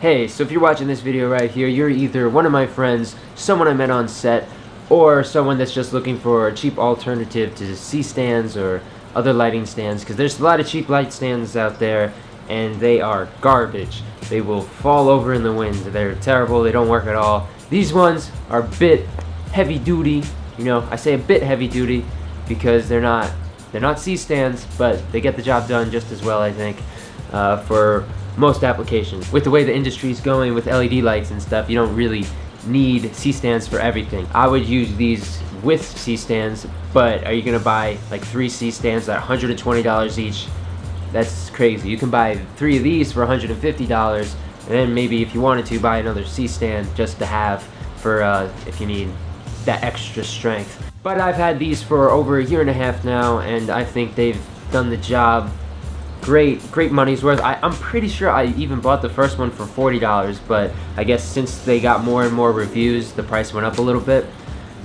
Hey, so if you're watching this video right here, you're either one of my friends, someone I met on set, or someone that's just looking for a cheap alternative to C-stands or other lighting stands, because there's a lot of cheap light stands out there, and they are garbage. They will fall over in the wind. They're terrible. They don't work at all. These ones are a bit heavy duty. You know, I say a bit heavy duty because they're not C-stands, but they get the job done just as well, I think, for most applications. With the way the industry's going with LED lights and stuff, you don't really need C-stands for everything. I would use these with C-stands, but are you gonna buy like 3 C-stands at $120 each? That's crazy. You can buy 3 of these for $150, and then maybe if you wanted to, buy another C-stand just to have for if you need that extra strength. But I've had these for over a year and a half now, and I think they've done the job. Great money's worth. I'm pretty sure I even bought the first one for $40, but I guess since they got more and more reviews, the price went up a little bit.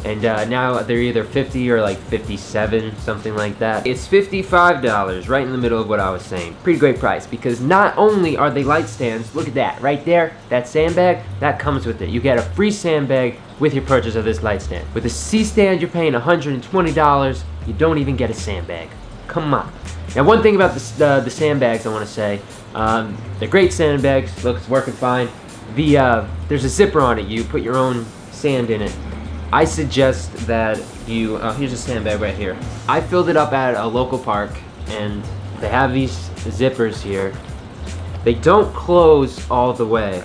And now they're either 50 or like 57, something like that. It's $55, right in the middle of what I was saying. Pretty great price, because not only are they light stands, look at that, right there, that sandbag, that comes with it. You get a free sandbag with your purchase of this light stand. With a C-stand, you're paying $120, you don't even get a sandbag. Come on. Now, one thing about the sandbags I want to say, they're great sandbags, looks working fine. There's a zipper on it, you put your own sand in it. I suggest that you, here's a sandbag right here. I filled it up at a local park, and they have these zippers here. They don't close all the way.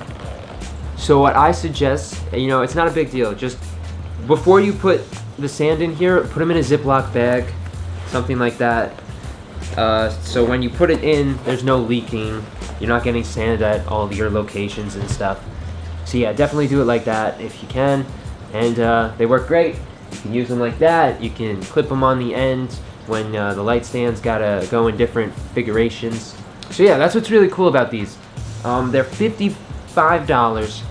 So what I suggest, you know, it's not a big deal, just before you put the sand in here, put them in a Ziploc bag, something like that. So when you put it in, there's no leaking. You're not getting sand at all of your locations and stuff. So yeah, definitely do it like that if you can. And they work great. You can use them like that. You can clip them on the end when the light stands gotta go in different configurations. So yeah, that's what's really cool about these. They're $55.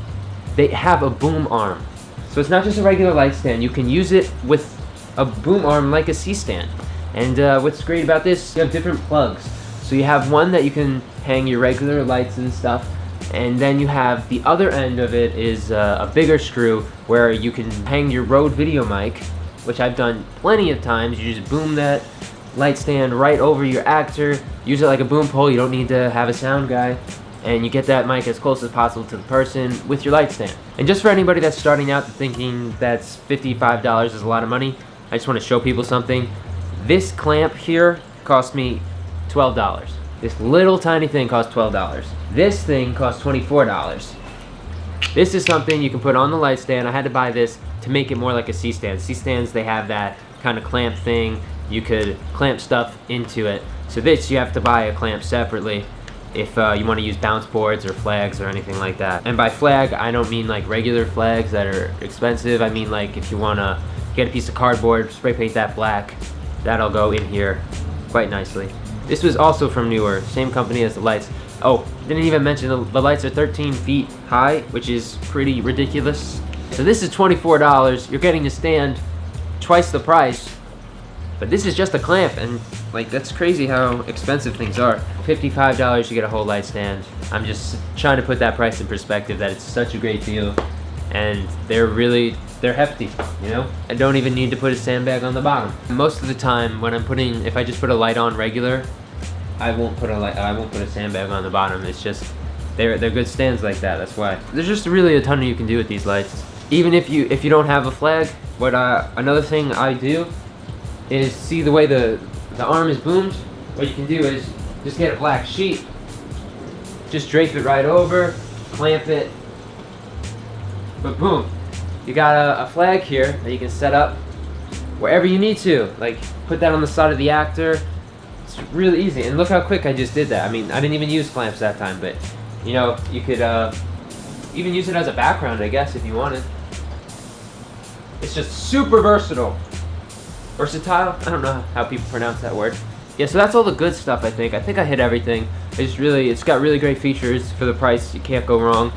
They have a boom arm. So it's not just a regular light stand. You can use it with a boom arm like a C-stand. And what's great about this, you have different plugs. So you have one that you can hang your regular lights and stuff, and then you have the other end of it is a bigger screw where you can hang your Rode video mic, which I've done plenty of times. You just boom that light stand right over your actor, use it like a boom pole. You don't need to have a sound guy, and you get that mic as close as possible to the person with your light stand. And just for anybody that's starting out thinking that's $55 is a lot of money, I just want to show people something. This clamp here cost me $12. This little tiny thing cost $12. This thing cost $24. This is something you can put on the light stand. I had to buy this to make it more like a C-stand. C-stands, they have that kind of clamp thing. You could clamp stuff into it. So this, you have to buy a clamp separately if you want to use bounce boards or flags or anything like that. And by flag, I don't mean like regular flags that are expensive. I mean like if you want to get a piece of cardboard, spray paint that black, that'll go in here quite nicely. This was also from Neewer, same company as the lights. Oh, didn't even mention the lights are 13 feet high, which is pretty ridiculous. So this is $24. You're getting the stand twice the price, but this is just a clamp, and like that's crazy how expensive things are. $55 you get a whole light stand. I'm just trying to put that price in perspective, that it's such a great deal, and they're hefty, you know? I don't even need to put a sandbag on the bottom. Most of the time when if I just put a light on regular, I won't put a sandbag on the bottom. It's just, they're good stands like that, that's why. There's just really a ton you can do with these lights. Even if you don't have a flag, another thing I do is, see the way the arm is boomed? What you can do is just get a black sheet, just drape it right over, clamp it, but boom. You got a flag here that you can set up wherever you need to. Like, put that on the side of the actor. It's really easy. And look how quick I just did that. I mean, I didn't even use clamps that time, but, you know, you could even use it as a background, I guess, if you wanted. It's just super versatile. Versatile? I don't know how people pronounce that word. Yeah, so that's all the good stuff, I think. I think I hit everything. It's got really great features for the price. You can't go wrong.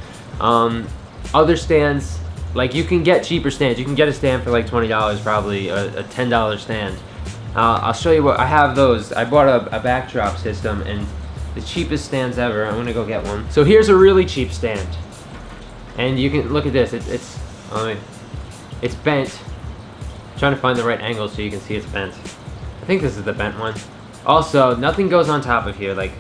Other stands, like, you can get cheaper stands. You can get a stand for like $20 probably, a $10 stand. I'll show you what I have. Those I bought a backdrop system, and the cheapest stands ever. I'm gonna go get one. So here's a really cheap stand, and you can look at this. It's bent. I'm trying to find the right angle so you can see it's bent. I think this is the bent one. Also, nothing goes on top of here. Like,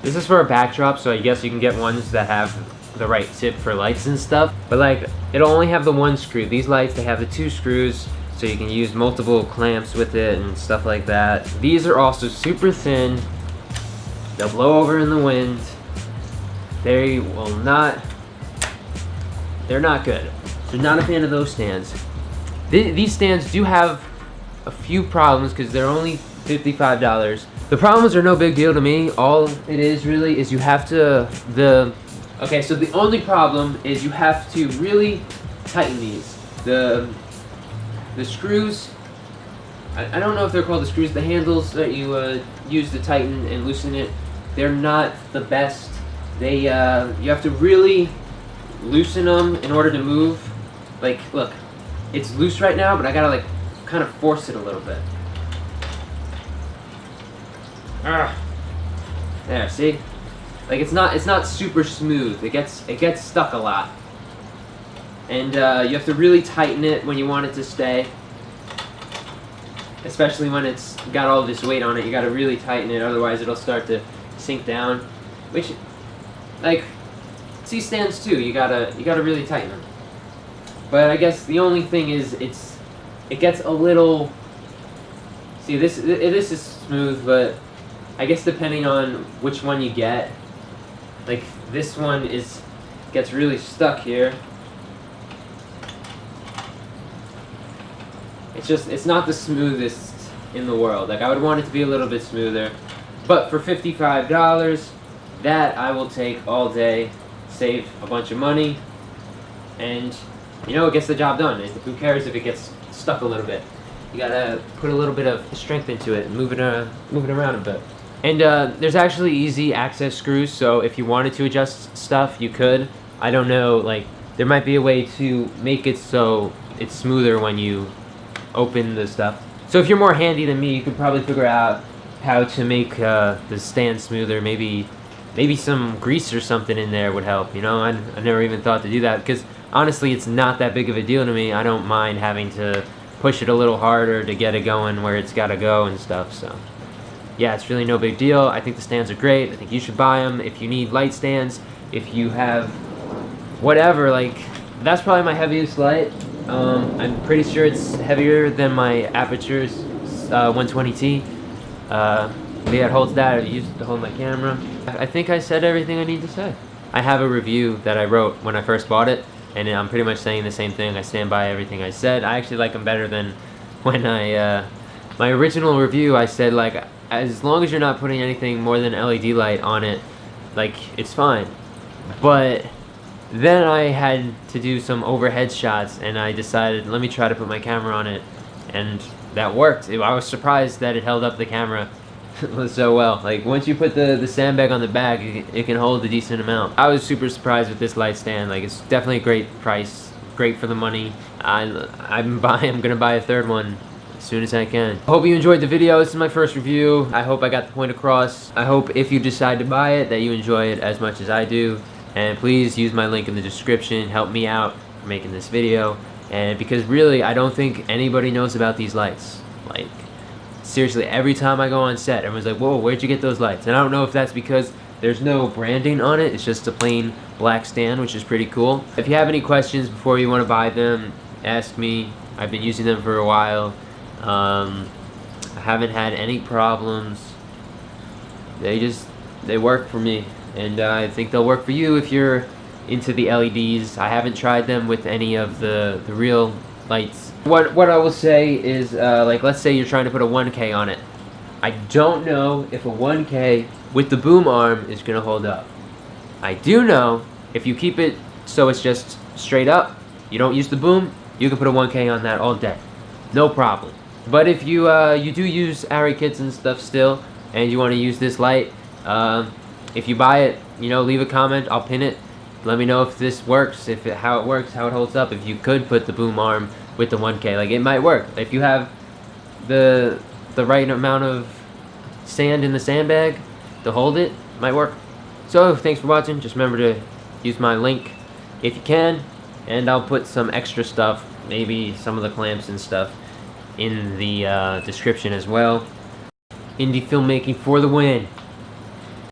this is for a backdrop, so I guess you can get ones that have the right tip for lights and stuff. But like, it'll only have the one screw. These lights, they have the 2 screws, so you can use multiple clamps with it and stuff like that. These are also super thin. They'll blow over in the wind. They will not, they're not good. So not a fan of those stands. These stands do have a few problems because they're only $55. The problems are no big deal to me. All it is really is you have to, okay, so the only problem is you have to really tighten these. The screws, I don't know if they're called the screws, the handles that you use to tighten and loosen it, they're not the best. They, you have to really loosen them in order to move. Like, look, it's loose right now, but I gotta like kind of force it a little bit. There, see? Like, it's not super smooth. It gets stuck a lot. And you have to really tighten it when you want it to stay. Especially when it's got all this weight on it, you gotta really tighten it, otherwise it'll start to sink down. Which, like, C-stands too, you gotta really tighten them. But I guess the only thing is it gets a little, see, this is smooth, but I guess depending on which one you get, like this one gets really stuck here. It's not the smoothest in the world. Like, I would want it to be a little bit smoother. But for $55, that I will take all day, save a bunch of money, and you know, it gets the job done. Who cares if it gets stuck a little bit? You gotta put a little bit of strength into it and move it around a bit. And there's actually easy access screws, so if you wanted to adjust stuff, you could. I don't know, like, there might be a way to make it so it's smoother when you open the stuff. So if you're more handy than me, you could probably figure out how to make the stand smoother. Maybe some grease or something in there would help, you know? I never even thought to do that, because honestly, it's not that big of a deal to me. I don't mind having to push it a little harder to get it going where it's gotta go and stuff, so. Yeah, it's really no big deal. I think the stands are great. I think you should buy them. If you need light stands, if you have whatever, like, that's probably my heaviest light. I'm pretty sure it's heavier than my Aputure's 120T. But yeah, it holds that. I use it to hold my camera. I think I said everything I need to say. I have a review that I wrote when I first bought it, and I'm pretty much saying the same thing. I stand by everything I said. I actually like them better than when my original review, I said, like, as long as you're not putting anything more than LED light on it, like, it's fine. But then I had to do some overhead shots, and I decided, let me try to put my camera on it, and that worked. I was surprised that it held up the camera so well. Like, once you put the sandbag on the back, it can hold a decent amount. I was super surprised with this light stand. Like, it's definitely a great price, great for the money. I'm gonna buy a third one as soon as I can. I hope you enjoyed the video. This is my first review. I hope I got the point across. I hope if you decide to buy it that you enjoy it as much as I do. And please use my link in the description. Help me out for making this video. And because really, I don't think anybody knows about these lights. Like, seriously, every time I go on set, everyone's like, whoa, where'd you get those lights? And I don't know if that's because there's no branding on it. It's just a plain black stand, which is pretty cool. If you have any questions before you want to buy them, ask me. I've been using them for a while. I haven't had any problems. They work for me. And I think they'll work for you if you're into the LEDs. I haven't tried them with any of the real lights. What I will say is, like, let's say you're trying to put a 1K on it. I don't know if a 1K with the boom arm is going to hold up. I do know if you keep it so it's just straight up, you don't use the boom, you can put a 1K on that all day. No problem. But if you you do use Arri kits and stuff still, and you want to use this light, if you buy it, you know, leave a comment, I'll pin it. Let me know if this works, how it works, how it holds up, if you could put the boom arm with the 1K. Like, it might work. If you have the right amount of sand in the sandbag, to hold it, might work. So thanks for watching. Just remember to use my link if you can, and I'll put some extra stuff, maybe some of the clamps and stuff, in the description as well. Indie filmmaking for the win.